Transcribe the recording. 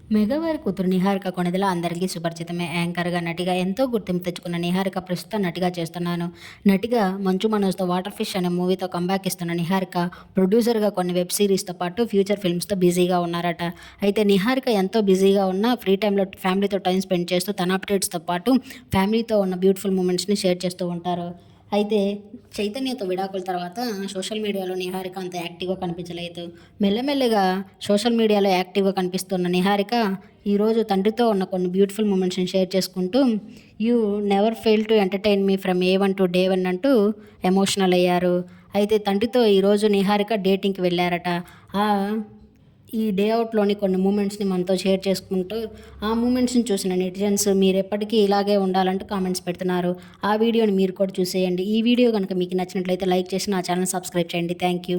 మెగావారి కూతురు నిహారిక కొణిదెల అందరికీ సుపరిచితమే. యాంకర్‌గా, నటిగా ఎంతో గుర్తింపు తెచ్చుకున్న నిహారిక ప్రస్తుతం నటిగా చేస్తున్నాను. నటిగా 'మంచు మనోజ్‌తో 'వాటర్ ఫిష్' అనే మూవీతో కమ్‌బ్యాక్ ఇస్తున్న నిహారిక, ప్రొడ్యూసర్‌గా కొన్ని వెబ్ సిరీస్‌తో పాటు ఫ్యూచర్ ఫిల్మ్స్‌తో బిజీగా ఉన్నారట. అయితే నిహారిక ఎంతో బిజీగా ఉన్నా ఫ్రీ టైమ్‌లో ఫ్యామిలీతో టైమ్ స్పెండ్ చేస్తూ తన అప్డేట్స్‌తో పాటు ఫ్యామిలీతో ఉన్న బ్యూటిఫుల్ మూమెంట్స్‌ని షేర్ చేస్తూ ఉంటారు. అయితే చైతన్యతో విడాకుల తర్వాత సోషల్ మీడియాలో నిహారిక అంత యాక్టివ్‌గా కనిపించలేదు. మెల్లమెల్లగా సోషల్ మీడియాలో యాక్టివ్‌గా కనిపిస్తున్న నిహారిక ఈరోజు తండ్రితో ఉన్న కొన్ని బ్యూటిఫుల్ మూమెంట్స్‌ని షేర్ చేసుకుంటూ you never fail to entertain me from A1 to day 1 అంటూ ఎమోషనల్ అయ్యారు. అయితే తండ్రితో ఈరోజు నిహారిక డేటింగ్‌కి వెళ్లారట. ఈ డే అవుట్‌లోని కొన్ని మూమెంట్స్‌ని మనతో షేర్ చేసుకుంటూ, ఆ మూమెంట్స్‌ని చూసిన నెటిజన్స్ మీరెప్పటికీ ఇలాగే ఉండాలంటూ కామెంట్స్ పెడుతున్నారు. ఆ వీడియోని మీరు కూడా చూసేయండి. ఈ వీడియో గనుక మీకు నచ్చినట్లయితే లైక్ చేసి నా ఛానెల్ సబ్స్క్రైబ్ చేయండి. Thank you.